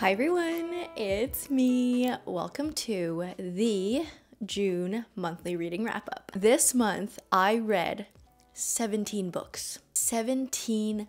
Hi everyone, it's me. Welcome to the June monthly reading wrap up. This month I read 17 books. 17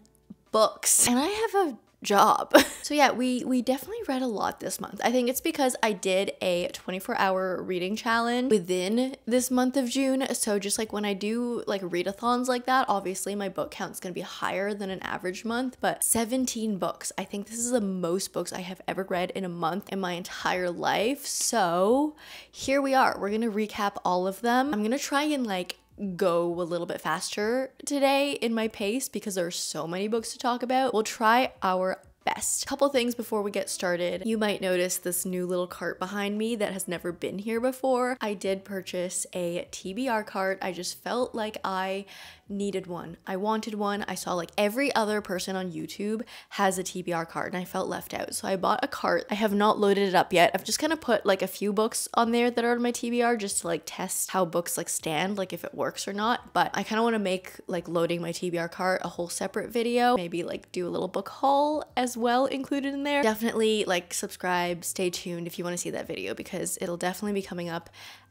books. And I have a job. So yeah, we definitely read a lot this month. I think it's because I did a 24-hour reading challenge within this month of June. So just like when I do like readathons like that, obviously my book count is going to be higher than an average month, but 17 books. I think this is the most books I have ever read in a month in my entire life. So here we are. We're going to recap all of them. I'm going to try and like go a little bit faster today in my pace because there are so many books to talk about. We'll try our best. Couple things before we get started. You might notice this new little cart behind me that has never been here before. I did purchase a TBR cart. I just felt like I needed one. I wanted one. I saw like every other person on YouTube has a TBR cart and I felt left out. So I bought a cart. I have not loaded it up yet. I've just kind of put like a few books on there that are on my TBR just to like test how books like stand, like if it works or not. But I kind of want to make like loading my TBR cart a whole separate video. Maybe like do a little book haul as well included in there. Definitely like subscribe, stay tuned if you want to see that video because it'll definitely be coming up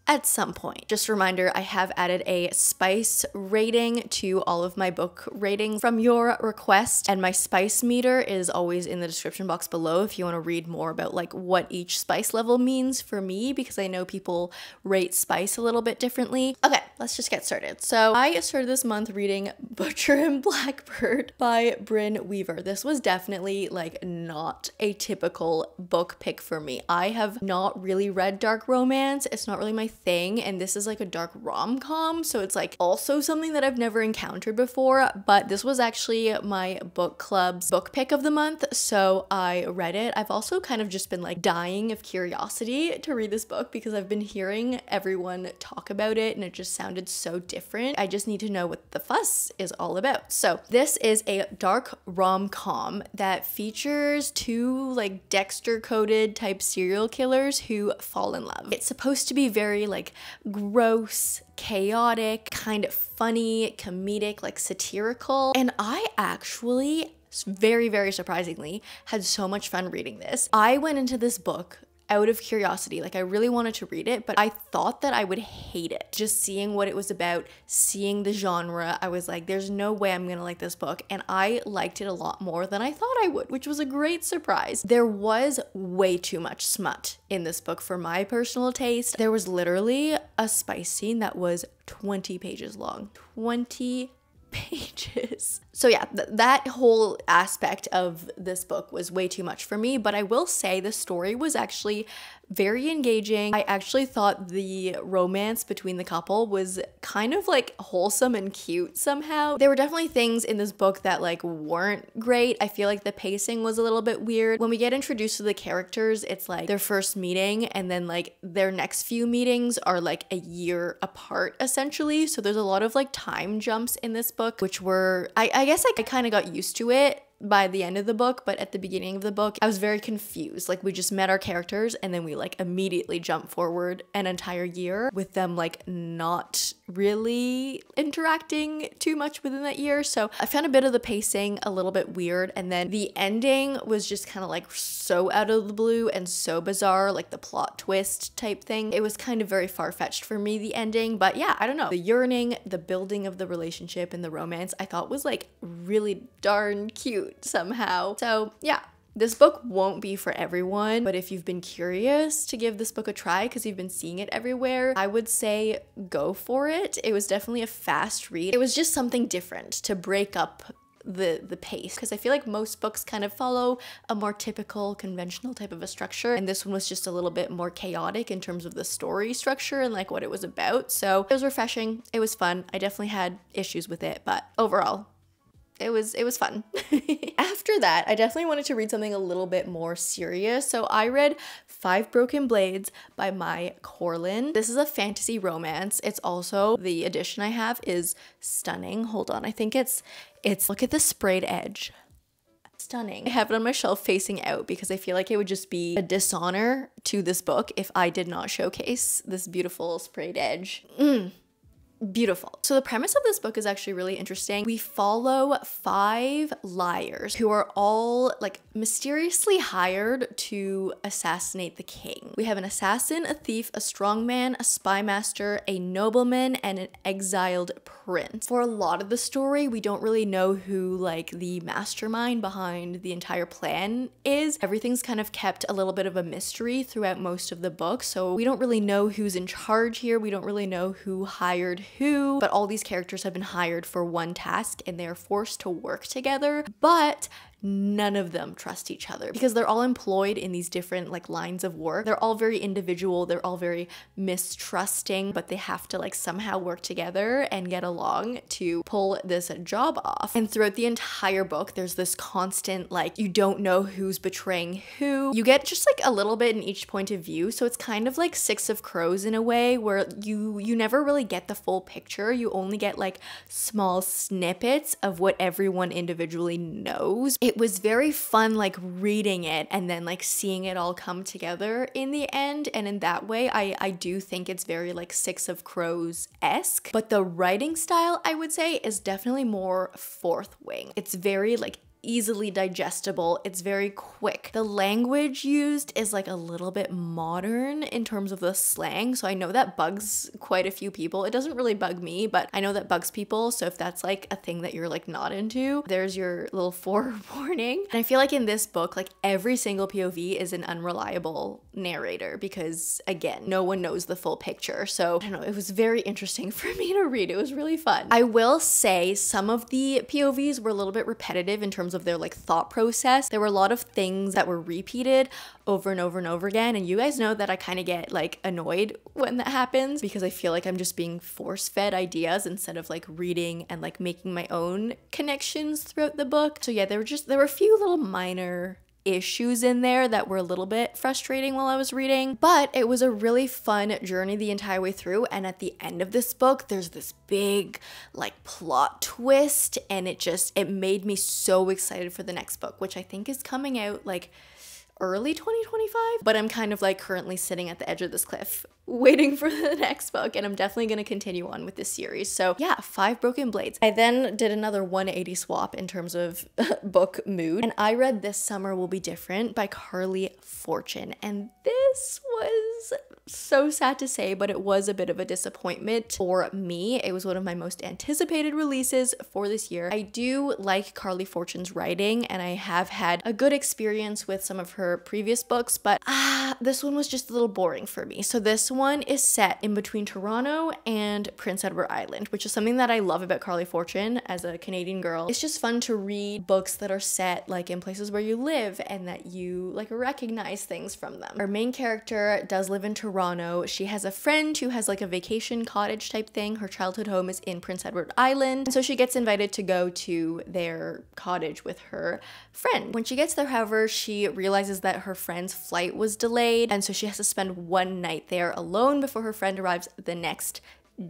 at some point. Just a reminder, I have added a spice rating to all of my book ratings from your request, and my spice meter is always in the description box below if you want to read more about like what each spice level means for me, because I know people rate spice a little bit differently. Okay, let's just get started. So I started this month reading Butcher and Blackbird by Brynne Weaver. This was definitely like not a typical book pick for me. I have not really read dark romance. It's not really my thing, and this is like a dark rom-com, so it's like also something that I've never encountered before, but this was actually my book club's book pick of the month, so I read it. I've also kind of just been like dying of curiosity to read this book because I've been hearing everyone talk about it and it just sounded so different. I just need to know what the fuss is all about. So this is a dark rom-com that features two like Dexter-coded type serial killers who fall in love. It's supposed to be very like gross, chaotic, kind of funny, comedic, like satirical. And I actually, very surprisingly, had so much fun reading this. I went into this book out of curiosity, like I really wanted to read it, but I thought that I would hate it. Just seeing what it was about, seeing the genre, I was like, there's no way I'm gonna like this book, and I liked it a lot more than I thought I would, which was a great surprise. There was way too much smut in this book for my personal taste. There was literally a spice scene that was 20 pages long. 20 pages. So yeah, that whole aspect of this book was way too much for me, but I will say the story was actually very engaging. I actually thought the romance between the couple was kind of like wholesome and cute somehow. There were definitely things in this book that like weren't great. I feel like the pacing was a little bit weird. When we get introduced to the characters, it's like their first meeting and then like their next few meetings are like a year apart essentially. So there's a lot of like time jumps in this book, which were, I guess I kind of got used to it by the end of the book, but at the beginning of the book I was very confused. Like we just met our characters and then we like immediately jump forward an entire year with them like not really interacting too much within that year. So I found a bit of the pacing a little bit weird, and then the ending was just kind of like so out of the blue and so bizarre, like the plot twist type thing. It was kind of very far-fetched for me, the ending, but yeah, I don't know. The yearning, the building of the relationship and the romance I thought was like really darn cute somehow. So yeah, this book won't be for everyone, but if you've been curious to give this book a try because you've been seeing it everywhere, I would say go for it. It was definitely a fast read. It was just something different to break up the pace, because I feel like most books kind of follow a more typical conventional type of a structure, and this one was just a little bit more chaotic in terms of the story structure and like what it was about. So it was refreshing, it was fun. I definitely had issues with it, but overall it was fun. After that, I definitely wanted to read something a little bit more serious. So I read 5 Broken Blades by my Corland. This is a fantasy romance. It's also, the edition I have is stunning. Hold on, I think it's look at the sprayed edge. Stunning. I have it on my shelf facing out because I feel like it would just be a dishonor to this book if I did not showcase this beautiful sprayed edge. beautiful. So the premise of this book is actually really interesting. We follow 5 liars who are all like mysteriously hired to assassinate the king. We have an assassin, a thief, a strongman, a spy master, a nobleman, and an exiled prince. For a lot of the story, we don't really know who like the mastermind behind the entire plan is. Everything's kind of kept a little bit of a mystery throughout most of the book, so we don't really know who's in charge here. We don't really know who hired who, but all these characters have been hired for one task and they are forced to work together, but none of them trust each other because they're all employed in these different like lines of work. They're all very individual, they're all very mistrusting, but they have to like somehow work together and get along to pull this job off. And throughout the entire book, there's this constant like you don't know who's betraying who. You get just like a little bit in each point of view, so it's kind of like Six of Crows in a way where you never really get the full picture. You only get like small snippets of what everyone individually knows. It was very fun like reading it and then like seeing it all come together in the end, and in that way I do think it's very like Six of Crows-esque, but the writing style I would say is definitely more Fourth Wing. It's very like easily digestible. It's very quick. The language used is like a little bit modern in terms of the slang, so I know that bugs quite a few people. It doesn't really bug me, but I know that bugs people, so if that's like a thing that you're like not into, there's your little forewarning. And I feel like in this book, like every single POV is an unreliable narrator because again, no one knows the full picture. So I don't know, it was very interesting for me to read. It was really fun. I will say some of the POVs were a little bit repetitive in terms of their like thought process. There were a lot of things that were repeated over and over and over again, and you guys know that I kind of get like annoyed when that happens because I feel like I'm just being force-fed ideas instead of like reading and like making my own connections throughout the book. So yeah, there were a few little minor issues in there that were a little bit frustrating while I was reading, but it was a really fun journey the entire way through. And at the end of this book, there's this big like plot twist, and it made me so excited for the next book, which I think is coming out like early 2025, but I'm kind of like currently sitting at the edge of this cliff waiting for the next book, and I'm definitely going to continue on with this series. So yeah, 5 Broken Blades. I then did another 180 swap in terms of book mood, and I read This Summer Will Be Different by Carley Fortune, and this was so sad to say, but it was a bit of a disappointment for me. It was one of my most anticipated releases for this year. I do like Carley Fortune's writing, and I have had a good experience with some of her previous books, but this one was just a little boring for me. So this one is set in between Toronto and Prince Edward Island, which is something that I love about Carley Fortune as a Canadian girl. It's just fun to read books that are set like in places where you live and that you like recognize things from them. Our main character does live in Toronto. She has a friend who has like a vacation cottage type thing. Her childhood home is in Prince Edward Island, and so she gets invited to go to their cottage with her friend. When she gets there, however, she realizes that her friend's flight was delayed, and so she has to spend one night there alone before her friend arrives the next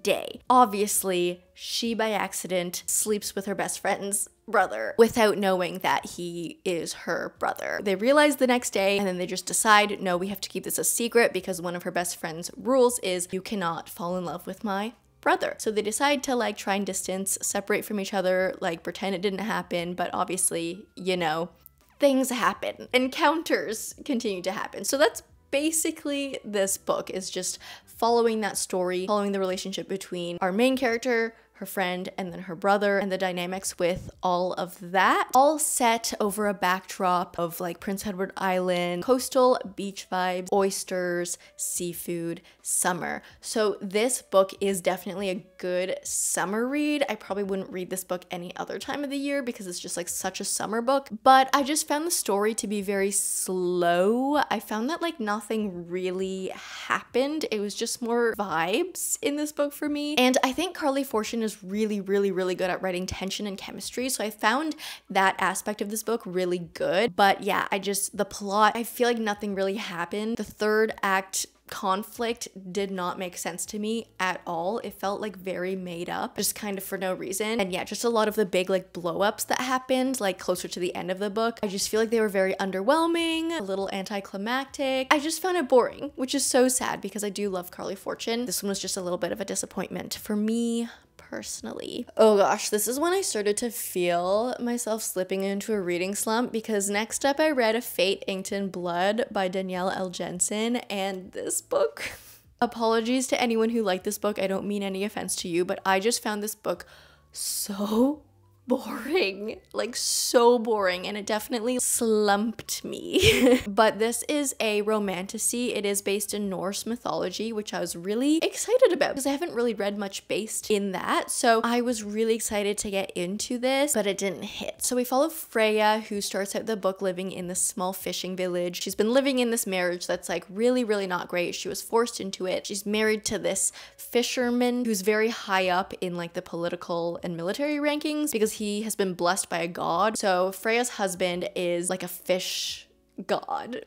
day. Obviously, she by accident sleeps with her best friend's brother without knowing that he is her brother. They realize the next day, and then they just decide, no, we have to keep this a secret because one of her best friend's rules is you cannot fall in love with my brother. So they decide to like try and distance, separate from each other, like pretend it didn't happen, but obviously, you know, things happen. Encounters continue to happen. So that's basically this book, is just following that story, following the relationship between our main character, her friend, and then her brother, and the dynamics with all of that, all set over a backdrop of like Prince Edward Island, coastal beach vibes, oysters, seafood, summer. So this book is definitely a good summer read. I probably wouldn't read this book any other time of the year because it's just like such a summer book, but I just found the story to be very slow. I found that like nothing really happened. It was just more vibes in this book for me, and I think Carley Fortune is just really, really, really good at writing tension and chemistry. So I found that aspect of this book really good. But yeah, the plot, I feel like nothing really happened. The third act conflict did not make sense to me at all. It felt like very made up, just kind of for no reason. And yeah, just a lot of the big like blow-ups that happened like closer to the end of the book, I just feel like they were very underwhelming, a little anticlimactic. I just found it boring, which is so sad because I do love Carley Fortune. This one was just a little bit of a disappointment for me personally. Oh gosh, this is when I started to feel myself slipping into a reading slump, because next up I read A Fate Inked in Blood by Danielle Jensen, and this book, apologies to anyone who liked this book, I don't mean any offense to you, but I just found this book so boring, like so boring, and it definitely slumped me. But this is a romantasy. It is based in Norse mythology, which I was really excited about because I haven't really read much based in that. So I was really excited to get into this, but it didn't hit. So we follow Freya, who starts out the book living in this small fishing village. She's been living in this marriage that's like really, really not great. She was forced into it. She's married to this fisherman who's very high up in like the political and military rankings because he has been blessed by a god. So Freya's husband is like a fish god.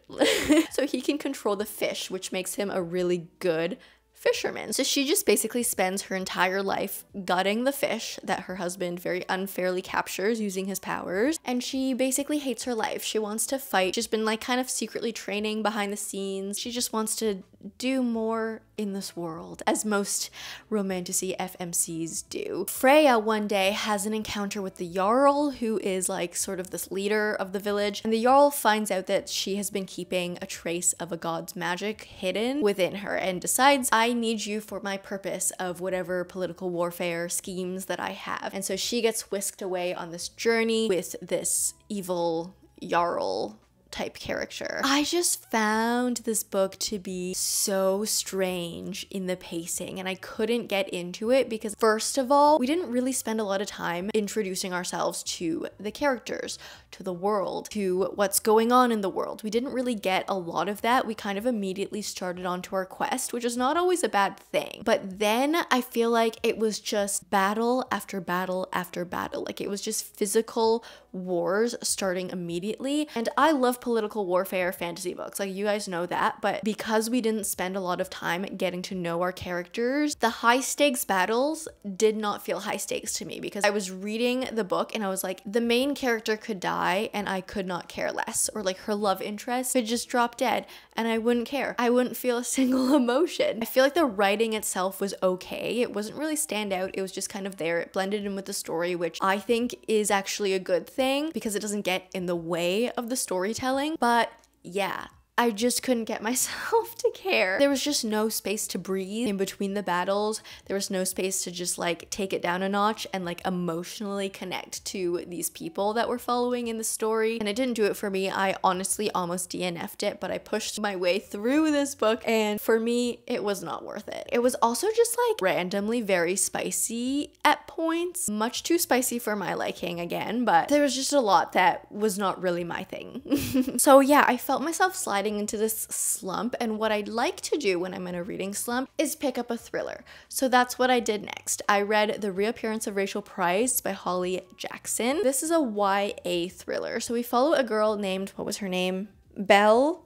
So he can control the fish, which makes him a really good fisherman. So she just basically spends her entire life gutting the fish that her husband very unfairly captures using his powers, and she basically hates her life. She wants to fight. She's been like kind of secretly training behind the scenes. She just wants to do more in this world, as most romantasy FMCs do. Freya one day has an encounter with the Jarl, who is like sort of this leader of the village, and the Jarl finds out that she has been keeping a trace of a god's magic hidden within her and decides, I need you for my purpose of whatever political warfare schemes that I have. And so she gets whisked away on this journey with this evil Jarl type character. I just found this book to be so strange in the pacing, and I couldn't get into it because, first of all, we didn't really spend a lot of time introducing ourselves to the characters, to the world, to what's going on in the world. We didn't really get a lot of that. We kind of immediately started onto our quest, which is not always a bad thing. But then I feel like it was just battle after battle after battle. Like it was just physical wars starting immediately. And I love political warfare fantasy books, like you guys know that, but because we didn't spend a lot of time getting to know our characters, the high stakes battles did not feel high stakes to me, because I was reading the book and I was like, the main character could die and I could not care less, or like her love interest could just drop dead and I wouldn't care. I wouldn't feel a single emotion. I feel like the writing itself was okay. It wasn't really stand out. It was just kind of there. It blended in with the story, which I think is actually a good thing because it doesn't get in the way of the storytelling. But yeah, I just couldn't get myself to care. There was just no space to breathe in between the battles. There was no space to just like take it down a notch and like emotionally connect to these people that we're following in the story. And it didn't do it for me. I honestly almost DNF'd it, but I pushed my way through this book, and for me, it was not worth it. It was also just like randomly very spicy at points. Much too spicy for my liking again, but there was just a lot that was not really my thing. So yeah, I felt myself sliding into this slump, and what I'd like to do when I'm in a reading slump is pick up a thriller. So that's what I did next. I read The Reappearance of Rachel Price by Holly Jackson. This is a YA thriller. So we follow a girl named, what was her name? Belle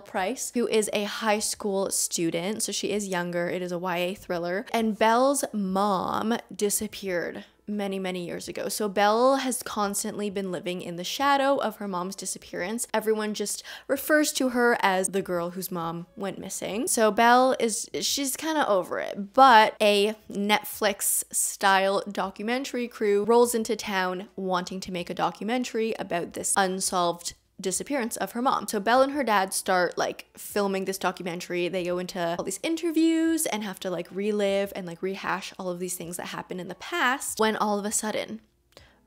Price, who is a high school student. So she is younger. It is a YA thriller. And Belle's mom disappeared many years ago. So Belle has constantly been living in the shadow of her mom's disappearance. Everyone just refers to her as the girl whose mom went missing. So Belle she's kind of over it, but a Netflix style documentary crew rolls into town wanting to make a documentary about this unsolved disappearance of her mom. So Belle and her dad start like filming this documentary. They go into all these interviews and have to like relive and like rehash all of these things that happened in the past, when all of a sudden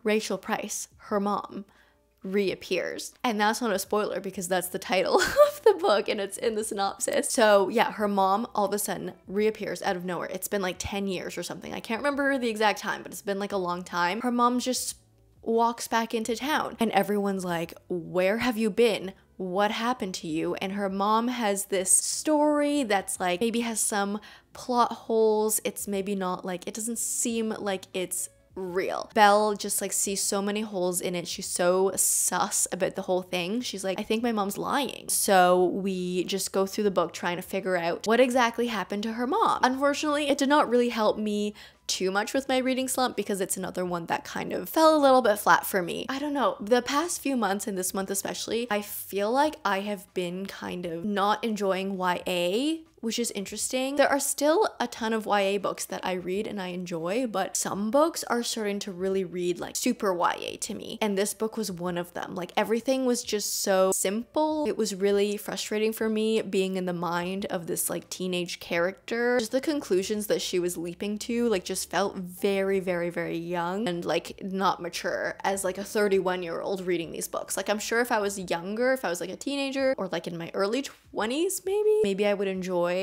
Rachel Price, her mom, reappears. And that's not a spoiler because that's the title of the book and it's in the synopsis. So yeah, her mom all of a sudden reappears out of nowhere. It's been like 10 years or something. I can't remember the exact time, but it's been like a long time. Her mom just walks back into town and everyone's like, where have you been? what happened to you? And her mom has this story that's like maybe has some plot holes. It's maybe not like, it doesn't seem like it's real. Belle just like sees so many holes in it. She's so sus about the whole thing. She's like, I think my mom's lying. So we just go through the book trying to figure out what exactly happened to her mom. Unfortunately, it did not really help me too much with my reading slump because it's another one that kind of fell a little bit flat for me. I don't know, the past few months and this month especially, I feel like I have been kind of not enjoying YA, which is interesting. There are still a ton of YA books that I read and I enjoy, but some books are starting to really read like super YA to me. And this book was one of them. Like everything was just so simple. It was really frustrating for me being in the mind of this like teenage character. Just the conclusions that she was leaping to like just felt very, very, very young and like not mature as like a 31-year-old reading these books. Like I'm sure if I was younger, if I was like a teenager or like in my early 20s maybe I would enjoy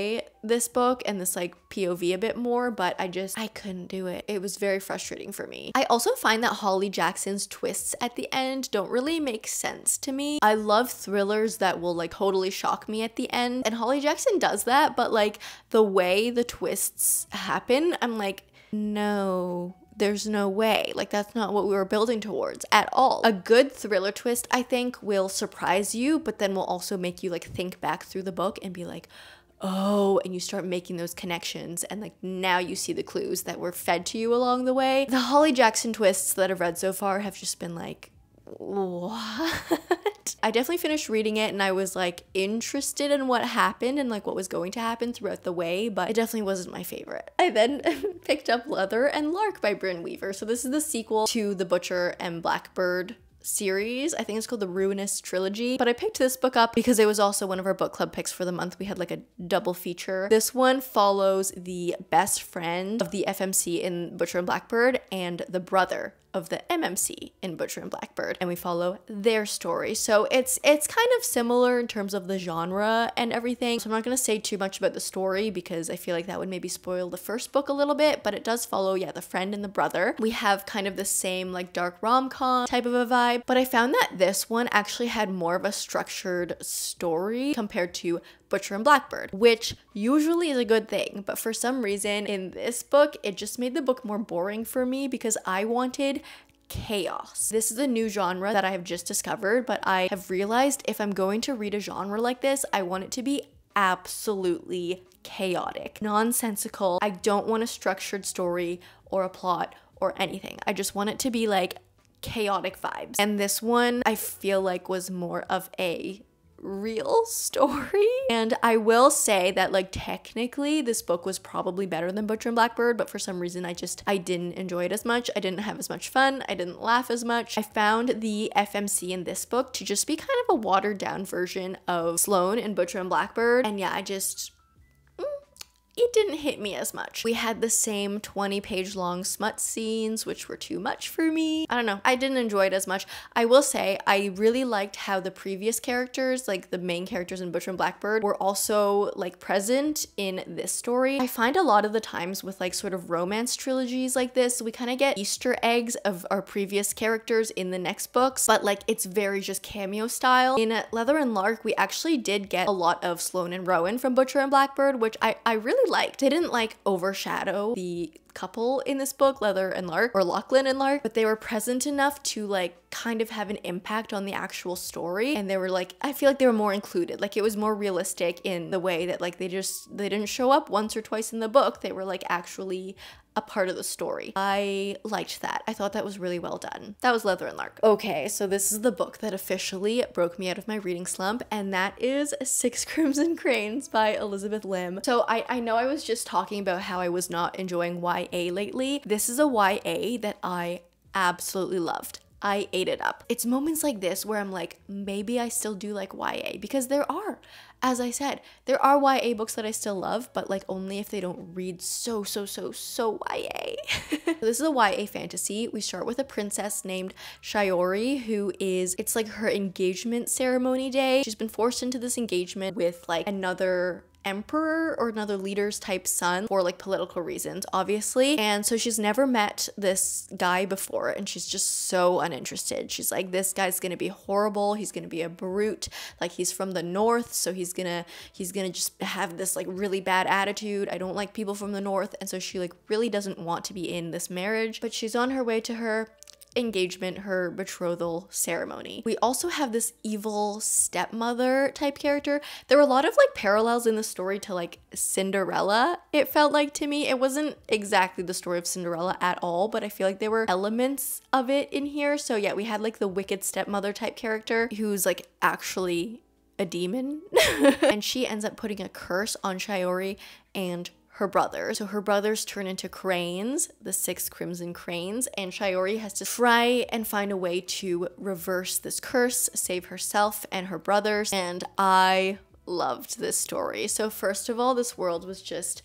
this book and this like POV a bit more, but I couldn't do it. It was very frustrating for me. I also find that Holly Jackson's twists at the end don't really make sense to me. I love thrillers that will like totally shock me at the end, and Holly Jackson does that, but like the way the twists happen, I'm like, no, there's no way. Like that's not what we were building towards at all. A good thriller twist, I think, will surprise you, but then will also make you like think back through the book and be like, oh, and you start making those connections and like now you see the clues that were fed to you along the way. The Holly Jackson twists that I've read so far have just been like, what? I definitely finished reading it and I was like interested in what happened and like what was going to happen throughout the way, but it definitely wasn't my favorite. I then picked up Leather and Lark by Brynne Weaver. So this is the sequel to the Butcher and Blackbird series. I think it's called the Ruinous Trilogy, but I picked this book up because it was also one of our book club picks for the month. We had like a double feature. This one follows the best friend of the FMC in Butcher and Blackbird and the brother of the MMC in Butcher and Blackbird, and we follow their story. So it's kind of similar in terms of the genre and everything. So I'm not going to say too much about the story because I feel like that would maybe spoil the first book a little bit, but it does follow, yeah, the friend and the brother. We have kind of the same like dark rom-com type of a vibe, but I found that this one actually had more of a structured story compared to Butcher and Blackbird, which usually is a good thing, but for some reason in this book, it just made the book more boring for me because I wanted chaos. This is a new genre that I have just discovered, but I have realized if I'm going to read a genre like this, I want it to be absolutely chaotic, nonsensical. I don't want a structured story or a plot or anything. I just want it to be like chaotic vibes. And this one I feel like was more of a real story. And I will say that like technically this book was probably better than Butcher and Blackbird, but for some reason I didn't enjoy it as much. I didn't have as much fun. I didn't laugh as much. I found the FMC in this book to just be kind of a watered down version of Sloane in Butcher and Blackbird. And yeah, it didn't hit me as much. We had the same 20-page long smut scenes, which were too much for me. I don't know. I didn't enjoy it as much. I will say I really liked how the previous characters, like the main characters in Butcher and Blackbird, were also like present in this story. I find a lot of the times with like sort of romance trilogies like this, we kind of get Easter eggs of our previous characters in the next books, but like it's very just cameo style. In Leather and Lark, we actually did get a lot of Sloane and Rowan from Butcher and Blackbird, which I really liked. They didn't like overshadow the couple in this book, Leather and Lark, or Lachlan and Lark, but they were present enough to like kind of have an impact on the actual story. And they were like, I feel like they were more included. Like it was more realistic in the way that like they didn't show up once or twice in the book. They were like actually a part of the story. I liked that. I thought that was really well done. That was Leather and Lark. Okay, so this is the book that officially broke me out of my reading slump, and that is Six Crimson Cranes by Elizabeth Lim. So I know I was just talking about how I was not enjoying YA lately. This is a YA that I absolutely loved. I ate it up. It's moments like this where I'm like, maybe I still do like YA, because there are, as I said, there are YA books that I still love, but like only if they don't read so YA. This is a YA fantasy. We start with a princess named Shiori who it's like her engagement ceremony day. She's been forced into this engagement with like another emperor or another leader's type son for like political reasons, obviously. And so she's never met this guy before and she's just so uninterested. She's like, this guy's gonna be horrible, he's gonna be a brute, like he's from the north, so he's gonna just have this like really bad attitude. I don't like people from the north. And so she like really doesn't want to be in this marriage, but she's on her way to her engagement, her betrothal ceremony. We also have this evil stepmother type character. There were a lot of like parallels in the story to like Cinderella, it felt like to me. It wasn't exactly the story of Cinderella at all, but I feel like there were elements of it in here. So yeah, we had like the wicked stepmother type character who's like actually a demon and she ends up putting a curse on Shiori and her brothers. So her brothers turn into cranes, the 6 crimson cranes, and Shiori has to try and find a way to reverse this curse, save herself and her brothers. And I loved this story. So first of all, this world was just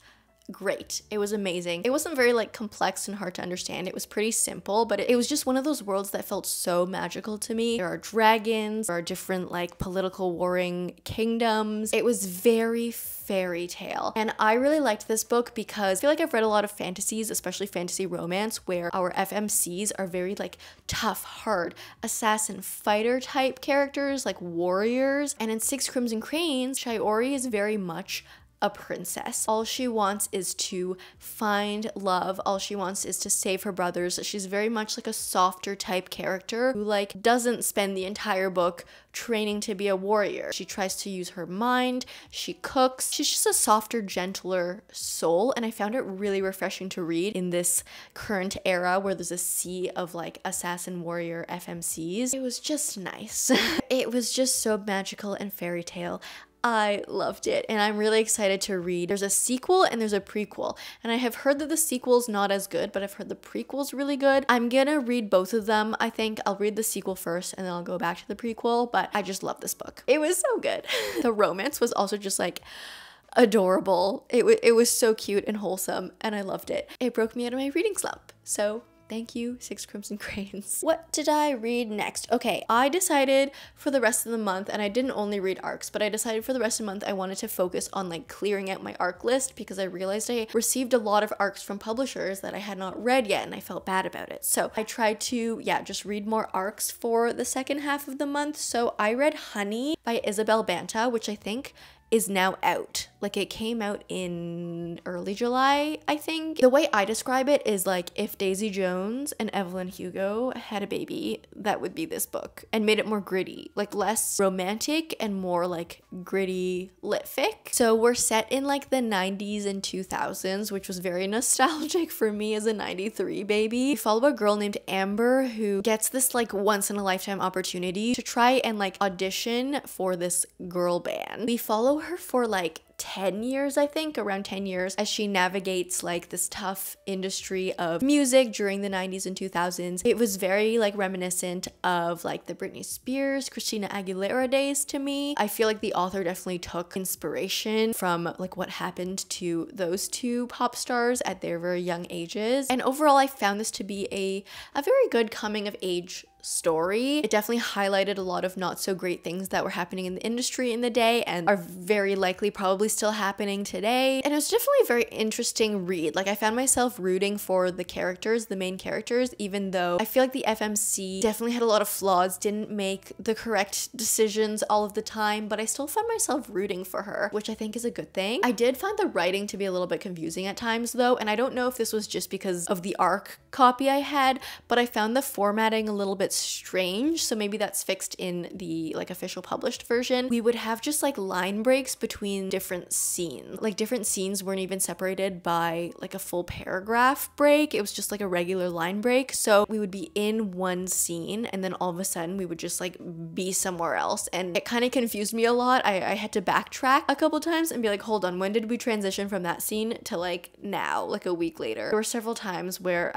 great. It was amazing. It wasn't very like complex and hard to understand. It was pretty simple, but it was just one of those worlds that felt so magical to me. There are dragons, there are different like political warring kingdoms. It was very fairy tale. And I really liked this book because I feel like I've read a lot of fantasies, especially fantasy romance, where our FMCs are very like tough, hard, assassin fighter type characters, like warriors. And in 6 Crimson Cranes, Shiori is very much a princess. All she wants is to find love. All she wants is to save her brothers. She's very much like a softer type character who like doesn't spend the entire book training to be a warrior. She tries to use her mind. She cooks. She's just a softer, gentler soul. And I found it really refreshing to read in this current era where there's a sea of like assassin warrior FMCs. It was just nice. It was just so magical and fairy tale. I loved it and I'm really excited to read. There's a sequel and there's a prequel, and I have heard that the sequel's not as good, but I've heard the prequel's really good. I'm gonna read both of them. I think I'll read the sequel first and then I'll go back to the prequel, but I just love this book. It was so good. The romance was also just like adorable. It was so cute and wholesome and I loved it. It broke me out of my reading slump. So thank you, 6 Crimson Cranes. What did I read next? Okay, I decided for the rest of the month, and I didn't only read arcs, but I decided for the rest of the month I wanted to focus on like clearing out my arc list because I realized I received a lot of arcs from publishers that I had not read yet and I felt bad about it. So I tried to, just read more arcs for the second half of the month. So I read Honey by Isabel Banta, which I think is now out. Like it came out in early July, I think. The way I describe it is like if Daisy Jones and Evelyn Hugo had a baby, that would be this book, and made it more gritty, like less romantic and more like gritty lit fic. So we're set in like the 90s and 2000s, which was very nostalgic for me as a 93 baby. We follow a girl named Amber who gets this like once in a lifetime opportunity to try and like audition for this girl band. We follow her for like 10 years, I think, around 10 years, as she navigates like this tough industry of music during the 90s and 2000s. It was very like reminiscent of like the Britney Spears, Christina Aguilera days to me. I feel like the author definitely took inspiration from like what happened to those two pop stars at their very young ages. And overall, I found this to be a very good coming of age story. It definitely highlighted a lot of not so great things that were happening in the industry in the day and are very likely probably still happening today. And it was definitely a very interesting read. Like I found myself rooting for the characters, the main characters, even though I feel like the FMC definitely had a lot of flaws, didn't make the correct decisions all of the time, but I still found myself rooting for her, which I think is a good thing. I did find the writing to be a little bit confusing at times though, and I don't know if this was just because of the ARC copy I had, but I found the formatting a little bit strange, so maybe that's fixed in the like official published version. We would have just like line breaks between different scenes. Like different scenes weren't even separated by like a full paragraph break. It was just like a regular line break. So we would be in one scene and then all of a sudden we would just like be somewhere else, and it kind of confused me a lot. I had to backtrack a couple times and be like, hold on, when did we transition from that scene to like now, like a week later? There were several times where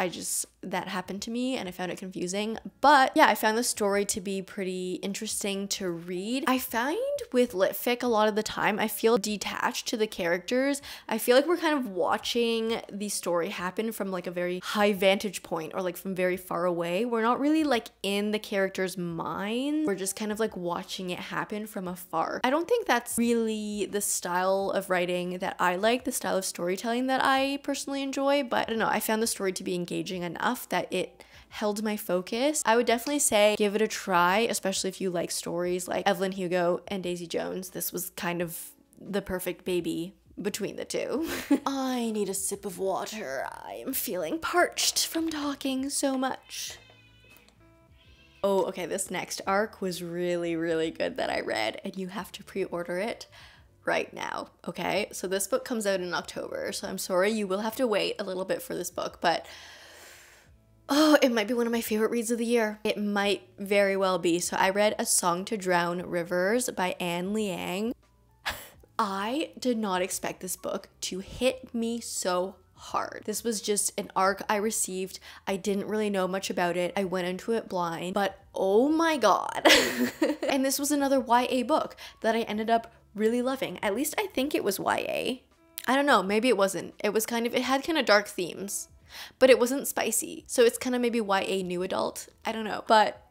that happened to me and I found it confusing, but But yeah, I found the story to be pretty interesting to read. I find with lit fic a lot of the time, I feel detached to the characters. I feel like we're kind of watching the story happen from like a very high vantage point or like from very far away. We're not really like in the character's mind. We're just kind of like watching it happen from afar. I don't think that's really the style of writing that I like, the style of storytelling that I personally enjoy, but I don't know, I found the story to be engaging enough that it held my focus. I would definitely say give it a try, especially if you like stories like Evelyn Hugo and Daisy Jones. This was kind of the perfect baby between the two. I need a sip of water. I am feeling parched from talking so much. Oh, okay, this next arc was really, really good that I read, and you have to pre-order it right now, okay? So this book comes out in October, so I'm sorry you will have to wait a little bit for this book, but oh, it might be one of my favorite reads of the year. It might very well be. So I read A Song to Drown Rivers by Liang. I did not expect this book to hit me so hard. This was just an arc I received. I didn't really know much about it. I went into it blind, but oh my god. And this was another YA book that I ended up really loving. At least I think it was YA. I don't know, maybe it wasn't. It had kind of dark themes, but it wasn't spicy. So it's kind of maybe YA new adult. I don't know. But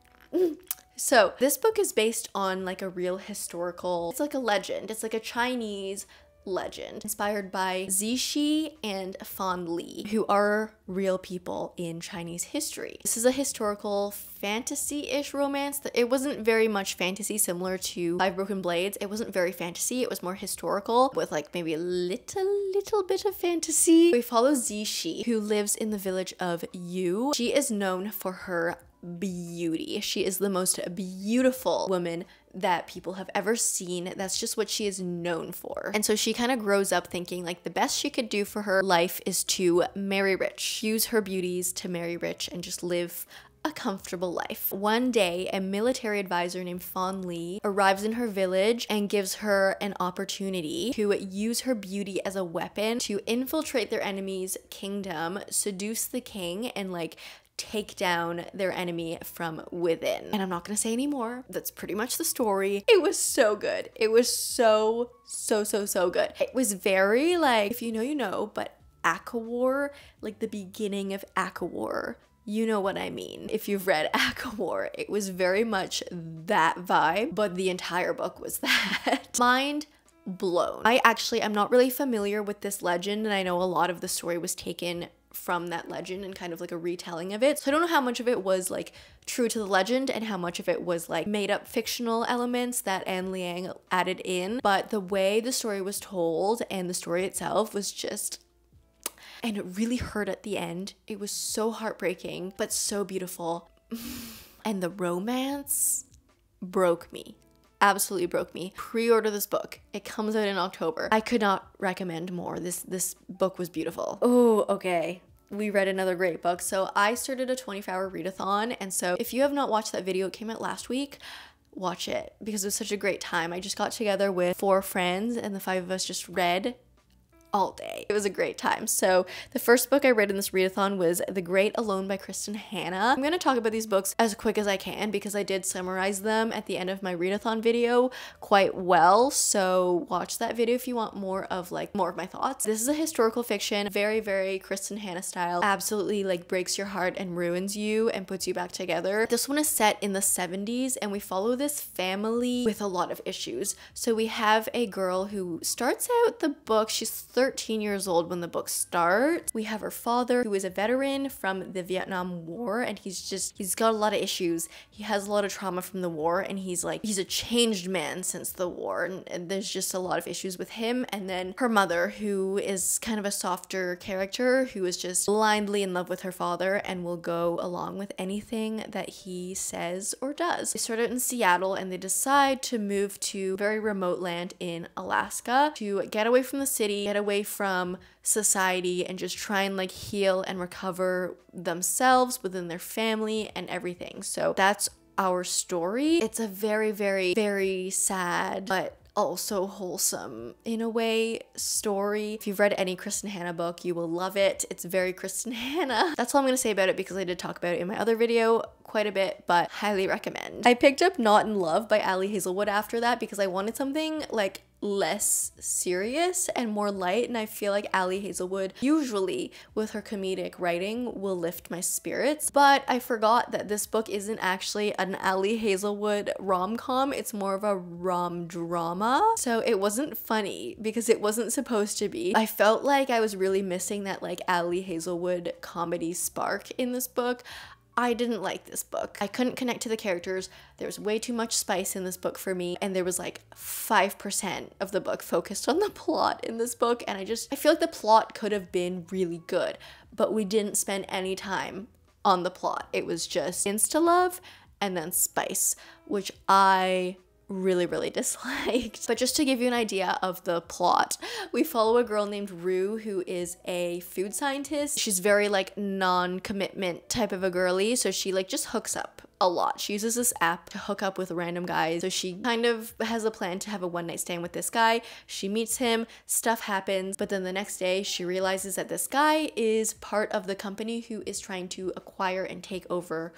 so this book is based on like a real historical, it's like a legend. It's like a Chinese legend inspired by Zishi and Fan Li, who are real people in Chinese history. This is a historical fantasy-ish romance. It wasn't very much fantasy, similar to Five Broken Blades. It wasn't very fantasy. It was more historical with like maybe a little bit of fantasy. We follow Zishi, who lives in the village of Yu. She is known for her beauty. She is the most beautiful woman that people have ever seen. That's just what she is known for. And so she kind of grows up thinking like the best she could do for her life is to marry rich, use her beauties to marry rich and just live a comfortable life. One day, a military advisor named Fan Li arrives in her village and gives her an opportunity to use her beauty as a weapon to infiltrate their enemy's kingdom, seduce the king, and like take down their enemy from within. And I'm not gonna say any more. That's pretty much the story. It was so good. It was so good. It was very like, if you know, you know, but ACOWAR, like the beginning of ACOWAR, you know what I mean. If you've read ACOWAR, it was very much that vibe, but the entire book was that. Mind blown. I'm not really familiar with this legend, and I know a lot of the story was taken from that legend and kind of like a retelling of it. So I don't know how much of it was like true to the legend and how much of it was like made up fictional elements that Liang added in. But the way the story was told and the story itself was just, and it really hurt at the end. It was so heartbreaking, but so beautiful. And the romance broke me. Absolutely broke me. Pre-order this book. It comes out in October. I could not recommend more. This book was beautiful. Oh, okay. We read another great book. So I started a 24-hour readathon, and so if you have not watched that video, it came out last week, watch it because it was such a great time. I just got together with 4 friends and the 5 of us just read all day. It was a great time. So the first book I read in this readathon was The Great Alone by Kristin Hannah. I'm going to talk about these books as quick as I can because I did summarize them at the end of my readathon video quite well. So watch that video if you want more of my thoughts. This is a historical fiction, very, very Kristin Hannah style. Absolutely like breaks your heart and ruins you and puts you back together. This one is set in the 70s and we follow this family with a lot of issues. So we have a girl who starts out the book, she's 13 years old when the book starts. We have her father who is a veteran from the Vietnam War, and he's got a lot of issues. He has a lot of trauma from the war, and he's a changed man since the war, and there's just a lot of issues with him. And then her mother, who is kind of a softer character, who is just blindly in love with her father and will go along with anything that he says or does. They start out in Seattle and they decide to move to a very remote land in Alaska to get away from the city, get away from society, and just try and like heal and recover themselves within their family and everything. So that's our story. It's a very, very, very sad but also wholesome in a way story. If you've read any Kristin Hannah book, you will love it. It's very Kristin Hannah. That's all I'm gonna say about it because I did talk about it in my other video quite a bit, but highly recommend. I picked up Not in Love by Ali Hazelwood after that because I wanted something like less serious and more light, and I feel like Ali Hazelwood usually with her comedic writing will lift my spirits, but I forgot that this book isn't actually an Ali Hazelwood rom-com, it's more of a rom-drama, so it wasn't funny because it wasn't supposed to be. I felt like I was really missing that like Ali Hazelwood comedy spark in this book. I didn't like this book. I couldn't connect to the characters. There was way too much spice in this book for me, and there was like 5% of the book focused on the plot in this book, and I feel like the plot could have been really good, but we didn't spend any time on the plot. It was just insta-love and then spice, which I really disliked. But just to give you an idea of the plot, we follow a girl named Rue who is a food scientist. She's very like non-commitment type of a girly, so she like just hooks up a lot. She uses this app to hook up with random guys. So she kind of has a plan to have a one-night stand with this guy. She meets him, stuff happens, but then the next day she realizes that this guy is part of the company who is trying to acquire and take over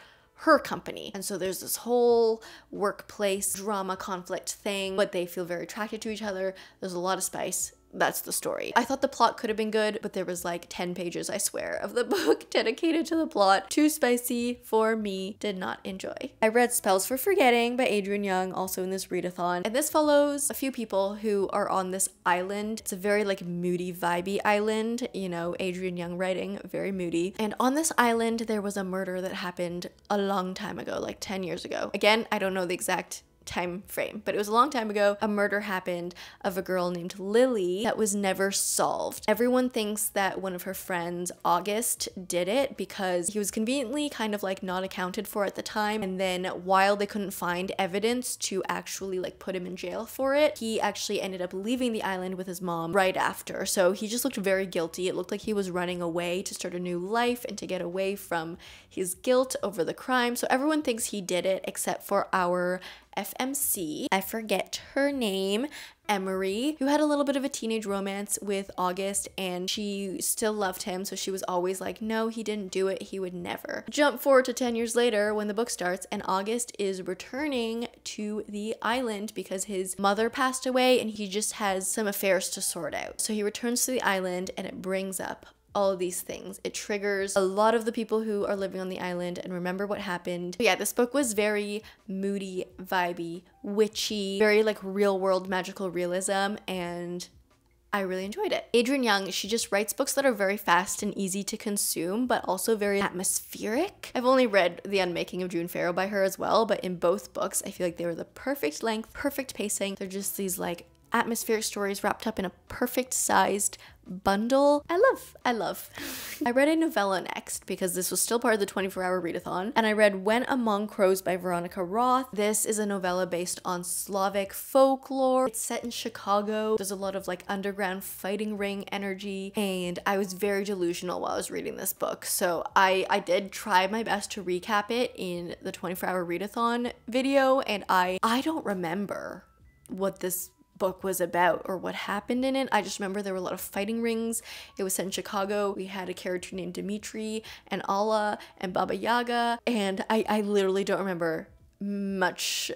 her company. And so there's this whole workplace drama conflict thing, but they feel very attracted to each other. There's a lot of spice. That's the story. I thought the plot could have been good, but there was like 10 pages, I swear, of the book dedicated to the plot. Too spicy for me. Did not enjoy. I read Spells for Forgetting by Adrienne Young, also in this readathon. And this follows a few people who are on this island. It's a very like moody, vibey island. You know, Adrienne Young writing, very moody. And on this island, there was a murder that happened a long time ago, like 10 years ago. Again, I don't know the exact time frame, but it was a long time ago. A murder happened of a girl named Lily that was never solved. Everyone thinks that one of her friends, August, did it because he was conveniently kind of like not accounted for at the time, and then while they couldn't find evidence to actually like put him in jail for it, he actually ended up leaving the island with his mom right after. So he just looked very guilty. It looked like he was running away to start a new life and to get away from his guilt over the crime. So everyone thinks he did it except for our FMC, I forget her name, Emery, who had a little bit of a teenage romance with August, and she still loved him, so she was always like, no, he didn't do it, he would never. Jump forward to 10 years later when the book starts, and August is returning to the island because his mother passed away and he just has some affairs to sort out. So he returns to the island, and it brings up all of these things. It triggers a lot of the people who are living on the island and remember what happened. But yeah, this book was very moody, vibey, witchy, very like real world magical realism, and I really enjoyed it. Adrienne Young, she just writes books that are very fast and easy to consume, but also very atmospheric. I've only read The Unmaking of June Farrow by her as well, but in both books, I feel like they were the perfect length, perfect pacing. They're just these like atmospheric stories wrapped up in a perfect sized bundle. I love. I read a novella next because this was still part of the 24-hour readathon, and I read When Among Crows by Veronica Roth. This is a novella based on Slavic folklore. It's set in Chicago. There's a lot of like underground fighting ring energy, and I was very delusional while I was reading this book. So I did try my best to recap it in the 24-hour readathon video, and I don't remember what this book was about or what happened in it. I just remember there were a lot of fighting rings. It was set in Chicago. We had a character named Dimitri and Allah and Baba Yaga, and I literally don't remember much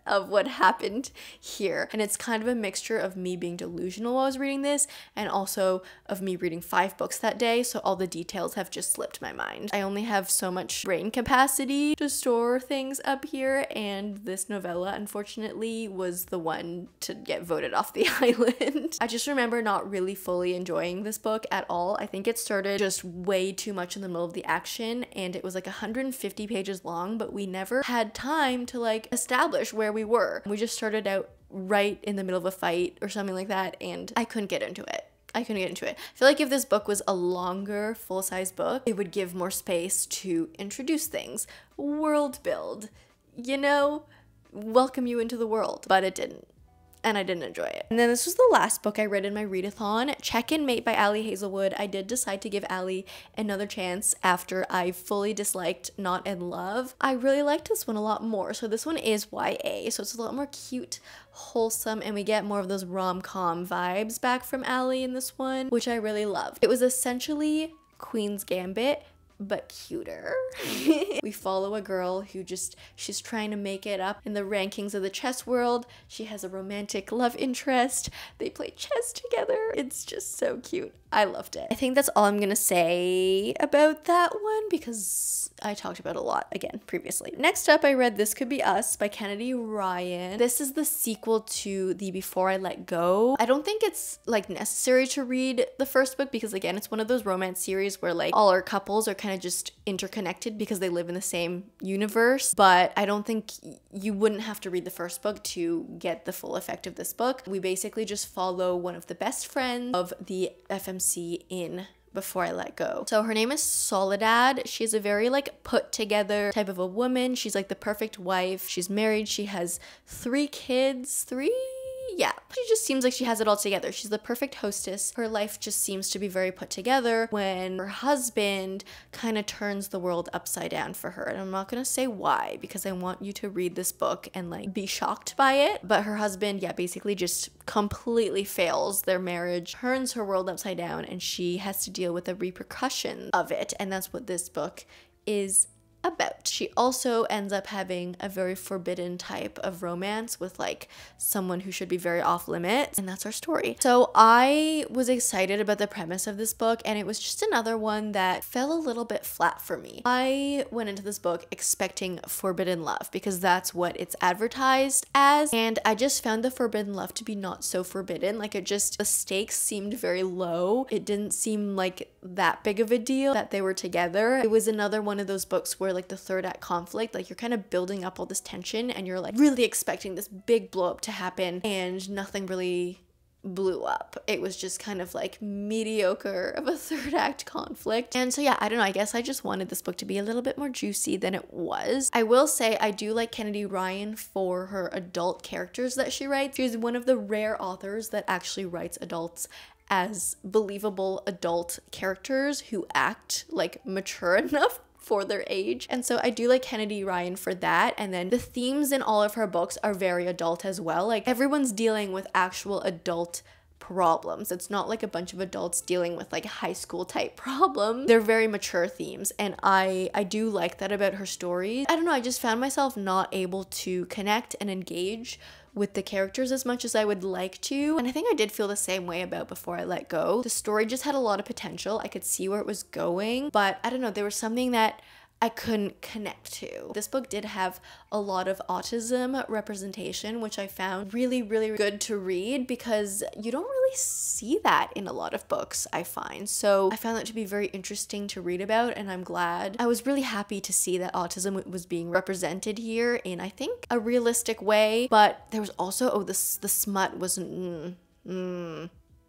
of what happened here. And it's kind of a mixture of me being delusional while I was reading this and also of me reading 5 books that day, so all the details have just slipped my mind. I only have so much brain capacity to store things up here, and this novella unfortunately was the one to get voted off the island. I just remember not really fully enjoying this book at all. I think it started just way too much in the middle of the action, and it was like 150 pages long, but we never had time to like establish where we were. We just started out right in the middle of a fight or something like that, and I couldn't get into it. I feel like if this book was a longer full-size book, it would give more space to introduce things, world build, you know, welcome you into the world, but it didn't. And I didn't enjoy it. And then this was the last book I read in my readathon, Check-in Mate by Ali Hazelwood. I did decide to give Ali another chance after I fully disliked Not in Love. I really liked this one a lot more. So this one is YA, so it's a lot more cute, wholesome, and we get more of those rom-com vibes back from Ali in this one, which I really loved. It was essentially Queen's Gambit but cuter. We follow a girl who she's trying to make it up in the rankings of the chess world. She has a romantic love interest. They play chess together. It's just so cute. I loved it. I think that's all I'm gonna say about that one because I talked about it a lot again previously. Next up, I read This Could Be Us by Kennedy Ryan. This is the sequel to the Before I Let Go. I don't think it's like necessary to read the first book because again, it's one of those romance series where like all our couples are kind of just interconnected because they live in the same universe, but I don't think you wouldn't have to read the first book to get the full effect of this book. We basically just follow one of the best friends of the FMC in Before I Let Go. So her name is Soledad. She's a very like put together type of a woman. She's like the perfect wife. She's married. She has 3 kids. Yeah, she just seems like she has it all together. She's the perfect hostess. Her life just seems to be very put together when her husband kind of turns the world upside down for her. And I'm not gonna say why because I want you to read this book and like be shocked by it. But her husband, yeah, basically just completely fails their marriage, turns her world upside down, and she has to deal with the repercussions of it. And that's what this book is about. She also ends up having a very forbidden type of romance with like someone who should be very off limits, and that's our story. So I was excited about the premise of this book, and it was just another one that fell a little bit flat for me. I went into this book expecting forbidden love because that's what it's advertised as, and I just found the forbidden love to be not so forbidden. Like the stakes seemed very low. It didn't seem like that big of a deal that they were together. It was another one of those books where like the third act conflict, like you're kind of building up all this tension and you're like really expecting this big blow up to happen, and nothing really blew up. It was just kind of like mediocre of a third act conflict. And so yeah, I don't know, I guess I just wanted this book to be a little bit more juicy than it was. I will say I do like Kennedy Ryan for her adult characters that she writes. She's one of the rare authors that actually writes adults as believable adult characters who act like mature enough for their age. And so I do like Kennedy Ryan for that. And then the themes in all of her books are very adult as well. Like everyone's dealing with actual adult problems. It's not like a bunch of adults dealing with like high school type problems. They're very mature themes, and I do like that about her stories. I don't know, I just found myself not able to connect and engage with the characters as much as I would like to, and I think I did feel the same way about Before I Let Go. The story just had a lot of potential. I could see where it was going, but I don't know, there was something that I couldn't connect to. This book did have a lot of autism representation, which I found really, really good to read because you don't really see that in a lot of books, I find. So I found that to be very interesting to read about, and I'm glad. I was really happy to see that autism was being represented here in, I think, a realistic way, but there was also, the smut was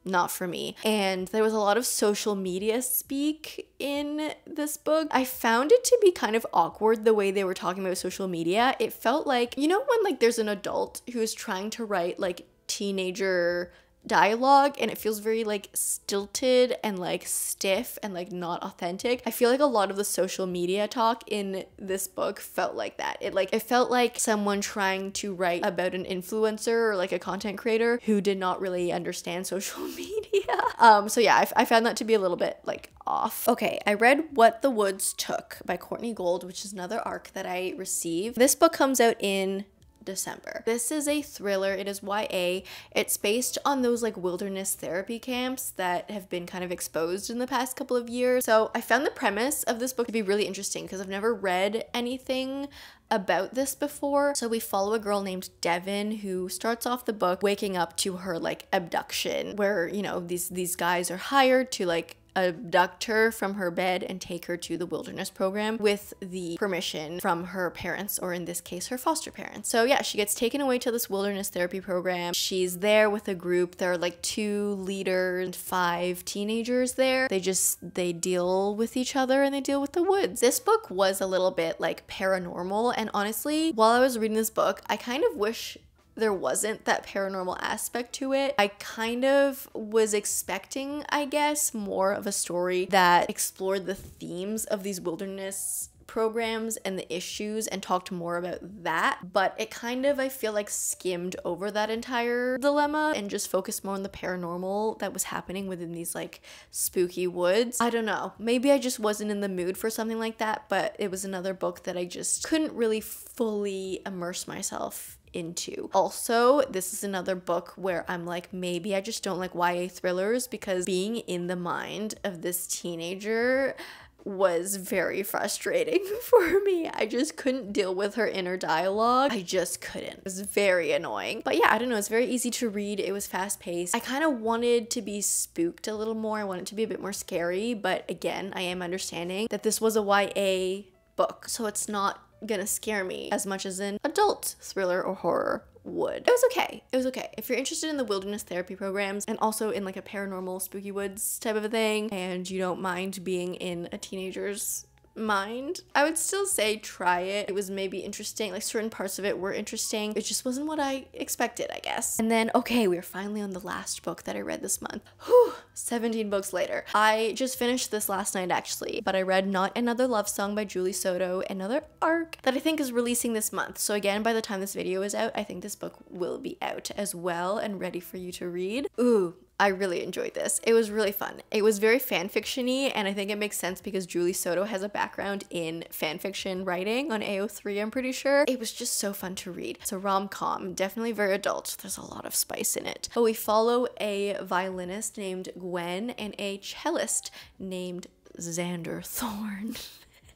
not for me. And there was a lot of social media speak in this book. I found it to be kind of awkward the way they were talking about social media. It felt like, you know, when like there's an adult who is trying to write like teenager dialogue and it feels very like stilted and like stiff and like not authentic. I feel like a lot of the social media talk in this book felt like that. It felt like someone trying to write about an influencer or like a content creator who did not really understand social media. So yeah, I found that to be a little bit like off. Okay, I read What the Woods Took by Courtney Gold, which is another ARC that I received. This book comes out in December. This is a thriller. It is YA. It's based on those like wilderness therapy camps that have been kind of exposed in the past couple of years. So I found the premise of this book to be really interesting because I've never read anything about this before. So we follow a girl named Devin who starts off the book waking up to her like abduction, where, you know, these guys are hired to like abduct her from her bed and take her to the wilderness program with the permission from her parents, or in this case her foster parents. So yeah, she gets taken away to this wilderness therapy program. She's there with a group. There are like 2 leaders and 5 teenagers there. They deal with each other and they deal with the woods. This book was a little bit like paranormal, and honestly, while I was reading this book, I kind of wish there wasn't that paranormal aspect to it. I kind of was expecting, I guess, more of a story that explored the themes of these wilderness programs and the issues and talked more about that, but it kind of, I feel like, skimmed over that entire dilemma and just focused more on the paranormal that was happening within these like spooky woods. I don't know, maybe I just wasn't in the mood for something like that, but it was another book that I just couldn't really fully immerse myself into. Also, this is another book where I'm like, maybe I just don't like YA thrillers, because being in the mind of this teenager was very frustrating for me. I just couldn't deal with her inner dialogue. I just couldn't. It was very annoying. But yeah, I don't know, it's very easy to read. It was fast paced. I kind of wanted to be spooked a little more. I wanted to be a bit more scary, but again, I am understanding that this was a YA book, so it's not gonna scare me as much as an adult thriller or horror would. It was okay. It was okay. If you're interested in the wilderness therapy programs and also in like a paranormal spooky woods type of a thing, and you don't mind being in a teenager's mind, I would still say try it. It was maybe interesting, like certain parts of it were interesting. It just wasn't what I expected, I guess. And then, okay, we're finally on the last book that I read this month. Whew, 17 books later. I just finished this last night actually, but I read Not Another Love Song by Julie Soto, another arc that I think is releasing this month. So again, by the time this video is out, I think this book will be out as well and ready for you to read. Ooh, I really enjoyed this. It was really fun. It was very fanfiction-y, and I think it makes sense because Julie Soto has a background in fanfiction writing on AO3, I'm pretty sure. It was just so fun to read. It's a rom-com, definitely very adult. There's a lot of spice in it. But we follow a violinist named Gwen and a cellist named Xander Thorne.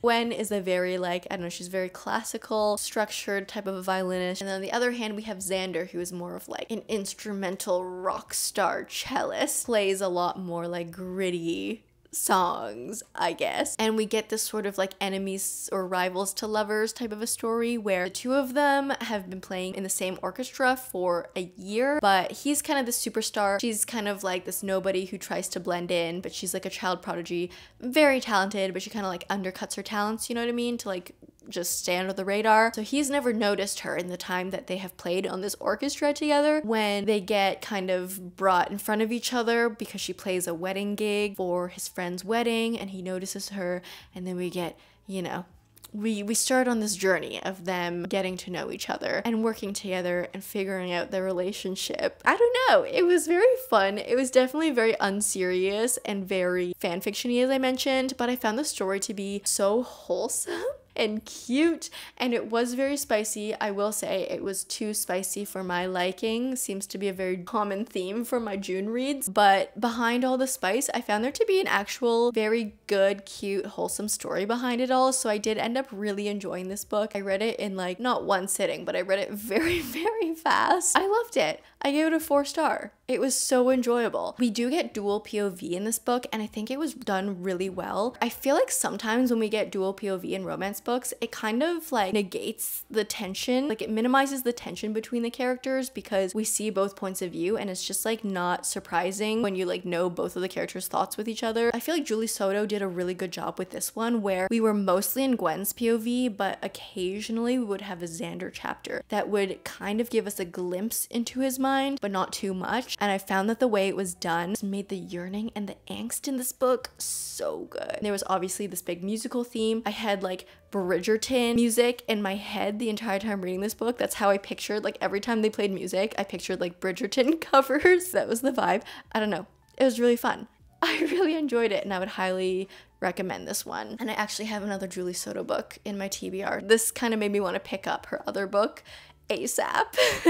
Gwen is a very, like, I don't know, she's very classical, structured type of a violinist. And then on the other hand, we have Xander, who is more of like an instrumental rock star cellist. Plays a lot more like gritty songs, I guess. And we get this sort of like enemies or rivals to lovers type of a story where the two of them have been playing in the same orchestra for a year, but he's kind of the superstar. She's kind of like this nobody who tries to blend in, but she's like a child prodigy, very talented, but she kind of like undercuts her talents, you know what I mean, to like just stay under the radar. So he's never noticed her in the time that they have played on this orchestra together. When they get kind of brought in front of each other because she plays a wedding gig for his friend's wedding, and he notices her, and then we get, you know, we start on this journey of them getting to know each other and working together and figuring out their relationship. I don't know, it was very fun. It was definitely very unserious and very fanfiction-y, as I mentioned, but I found the story to be so wholesome and cute, and it was very spicy. I will say it was too spicy for my liking. Seems to be a very common theme for my June reads, but behind all the spice, I found there to be an actual very good, cute, wholesome story behind it all, so I did end up really enjoying this book. I read it in like, not one sitting, but I read it very, very fast. I loved it. I gave it a 4-star. It was so enjoyable. We do get dual POV in this book, and I think it was done really well. I feel like sometimes when we get dual POV in romance books, it kind of like negates the tension. Like it minimizes the tension between the characters because we see both points of view, and it's just like not surprising when you like know both of the characters' thoughts with each other. I feel like Julie Soto did a really good job with this one, where we were mostly in Gwen's POV, but occasionally we would have a Xander chapter that would kind of give us a glimpse into his mind, but not too much. And I found that the way it was done made the yearning and the angst in this book so good. There was obviously this big musical theme. I had like Bridgerton music in my head the entire time reading this book. That's how I pictured, like every time they played music, I pictured like Bridgerton covers. That was the vibe. I don't know. It was really fun. I really enjoyed it, and I would highly recommend this one. And I actually have another Julie Soto book in my TBR. This kind of made me want to pick up her other book ASAP.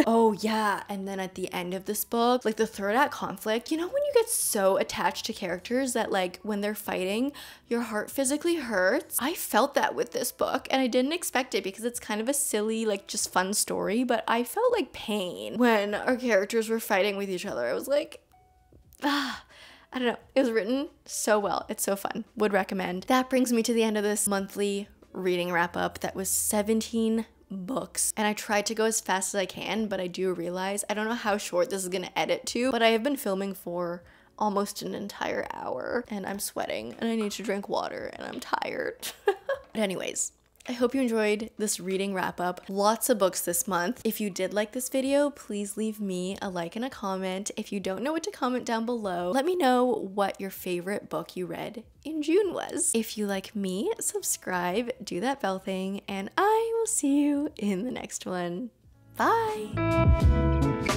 Oh yeah, and then at the end of this book, like the third act conflict, you know when you get so attached to characters that like when they're fighting, your heart physically hurts? I felt that with this book, and I didn't expect it because it's kind of a silly, like just fun story, but I felt like pain when our characters were fighting with each other. I was like, I don't know. It was written so well. It's so fun. Would recommend. That brings me to the end of this monthly reading wrap up. That was 17 books, and I tried to go as fast as I can, but I do realize I don't know how short this is gonna edit to, but I have been filming for almost an entire hour, and I'm sweating, and I need to drink water, and I'm tired. But anyways, I hope you enjoyed this reading wrap up. Lots of books this month. If you did like this video, please leave me a like and a comment. If you don't know what to comment down below, let me know what your favorite book you read in June was. If you like me, subscribe, do that bell thing, and I will see you in the next one. Bye!